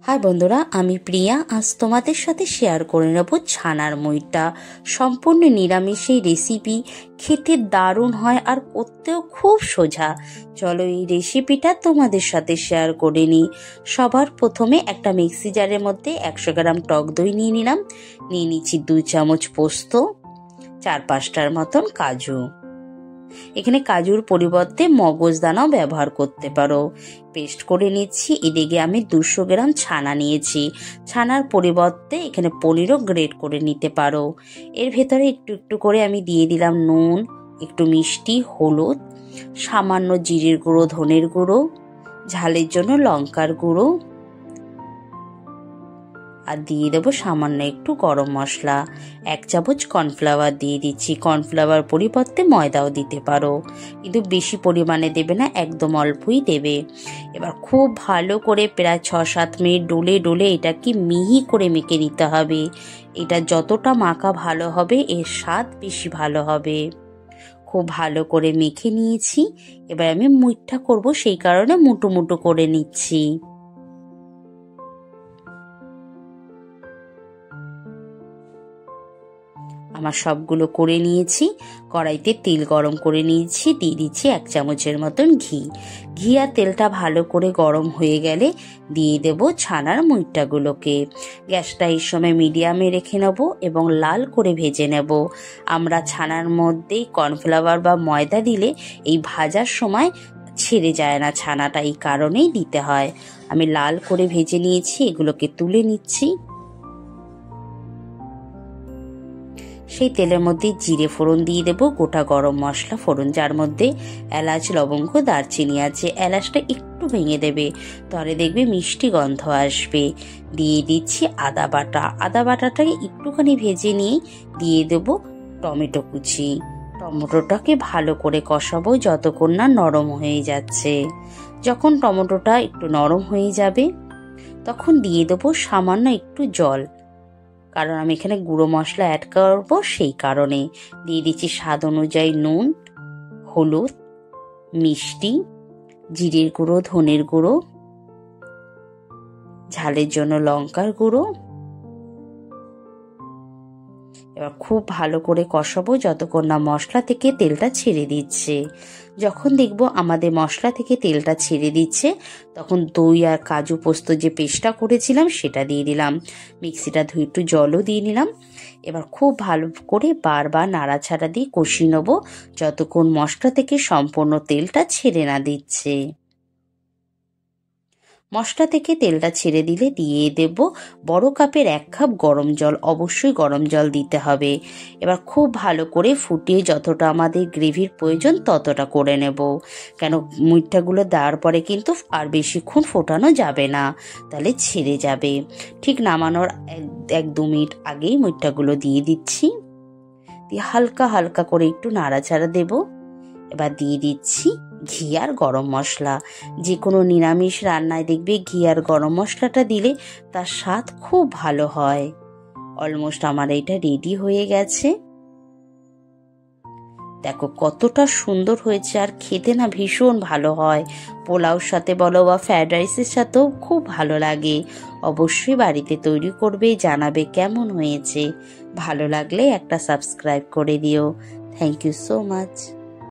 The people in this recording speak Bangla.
হাই বন্ধুরা, আমি প্রিয়া। আজ তোমাদের সাথে শেয়ার করে নেব ছানার মইটা। সম্পূর্ণ নিরামিষ এই রেসিপি, খেতে দারুণ হয় আর করতেও খুব সোজা। চলো এই রেসিপিটা তোমাদের সাথে শেয়ার করে নিই। সবার প্রথমে একটা মিক্সি জারের মধ্যে 100 গ্রাম টক দই নিয়ে নিলাম। নিয়ে নিচ্ছি 2 চামচ পোস্ত, 4-5টার মতন কাজু। এখানে কাজুর পরিবর্তে মগজদানাও ব্যবহার করতে পারো। পেস্ট করে নিচ্ছি। এদিকে আমি 200 গ্রাম ছানা নিয়েছি। ছানার পরিবর্তে এখানে পনিরও গ্রেট করে নিতে পারো। এর ভেতরে একটু একটু করে আমি দিয়ে দিলাম নুন, একটু মিষ্টি, হলুদ, সামান্য জিরের গুঁড়ো, ধনের গুঁড়ো, ঝালের জন্য লঙ্কার গুঁড়ো, আর দিয়ে দেবো সামান্য একটু গরম মশলা। 1 চামচ কর্নফ্লাওয়ার দিয়ে দিচ্ছি। কর্নফ্লাওয়ার পরিবর্তে ময়দাও দিতে পারো, কিন্তু বেশি পরিমাণে দেবে না, একদম অল্পই দেবে। এবার খুব ভালো করে প্রায় 6-7 মিনিট ডলে ডলে এটাকে মিহি করে মেখে নিতে হবে। এটা যতটা মাখা ভালো হবে এর স্বাদ বেশি ভালো হবে। খুব ভালো করে মেখে নিয়েছি। এবার আমি মুইঠা করব, সেই কারণে মুটো মুটো করে নিচ্ছি। আমার সবগুলো করে নিয়েছি। কড়াইতে তেল গরম করে নিয়েছি। দিয়ে দিচ্ছি 1 চামচের মতন ঘি। ঘি আর তেলটা ভালো করে গরম হয়ে গেলে দিয়ে দেব ছানার মুইঠাগুলোকে। গ্যাসটা এই সময় মিডিয়ামে রেখে নেব এবং লাল করে ভেজে নেব। আমরা ছানার মধ্যে কর্নফ্লাওয়ার বা ময়দা দিলে এই ভাজার সময় ছেড়ে যায় না ছানাটা, এই কারণেই দিতে হয়। আমি লাল করে ভেজে নিয়েছি, এগুলোকে তুলে নিচ্ছি। সেই তেলের মধ্যে জিরে ফোড়ন দিয়ে দেবো, গোটা গরম মশলা ফোড়ন, যার মধ্যে এলাচ, লবঙ্গ, দারচিনি আছে। এলাচটা একটু ভেঙে দেবে, তাহলে দেখবে মিষ্টি গন্ধ আসবে। দিয়ে দিচ্ছি আদা বাটা। আদা বাটাটাকে একটুখানি ভেজে নিয়ে দিয়ে দেবো টমেটো কুচি। টমেটোটাকে ভালো করে কষাবো যতক্ষণ না নরম হয়ে যাচ্ছে। যখন টমেটোটা একটু নরম হয়ে যাবে তখন দিয়ে দেবো সামান্য একটু জল, কারণ আমি এখানে গুঁড়ো মশলা অ্যাড করব, সেই কারণে। দিয়ে দিচ্ছি স্বাদ অনুযায়ী নুন, হলুদ, মিষ্টি, জিরের গুঁড়ো, ধনের গুঁড়ো, ঝালের জন্য লঙ্কার গুঁড়ো। এবার খুব ভালো করে কষাবো যতক্ষণ না মশলা থেকে তেলটা ছেড়ে দিচ্ছে। যখন দেখবো আমাদের মশলা থেকে তেলটা ছেড়ে দিচ্ছে তখন দই আর কাজু পোস্ত যে পেস্টটা করেছিলাম সেটা দিয়ে দিলাম। মিক্সিটা ধুয়ে একটু জলও দিয়ে নিলাম। এবার খুব ভালো করে বারবার নাড়াচাড়া দিয়ে কষিয়ে নেবো যতক্ষণ মশলা থেকে সম্পূর্ণ তেলটা ছেড়ে না দিচ্ছে। মশলা থেকে তেলটা ছেড়ে দিলে দিয়ে দেব বড় কাপের 1 কাপ গরম জল। অবশ্যই গরম জল দিতে হবে। এবার খুব ভালো করে ফুটিয়ে যতটা আমাদের গ্রেভির প্রয়োজন ততটা করে নেব, কেন মুইঠাগুলো দেওয়ার পরে কিন্তু আর বেশিক্ষণ ফোটানো যাবে না, তাহলে ছেড়ে যাবে। ঠিক নামানোর 1-2 মিনিট আগেই মুইঠাগুলো দিয়ে দিচ্ছি। দিয়ে হালকা হালকা করে একটু নাড়াচাড়া দেব। এবার দিয়ে দিচ্ছি ঘি আর গরম মশলা। যে কোনো নিরামিষ রান্নায় দেখবে ঘি আর গরম মশলাটা দিলে তার স্বাদ খুব ভালো হয়। অলমোস্ট আমার এটা রেডি হয়ে গেছে। দেখো কতটা সুন্দর হয়েছে, আর খেতে না ভীষণ ভালো হয়। পোলাওর সাথে বলো বা ফ্রাইড রাইসের সাথেও খুব ভালো লাগে। অবশ্যই বাড়িতে তৈরি করবে, জানাবে কেমন হয়েছে। ভালো লাগলে একটা সাবস্ক্রাইব করে দিও। Thank you so much.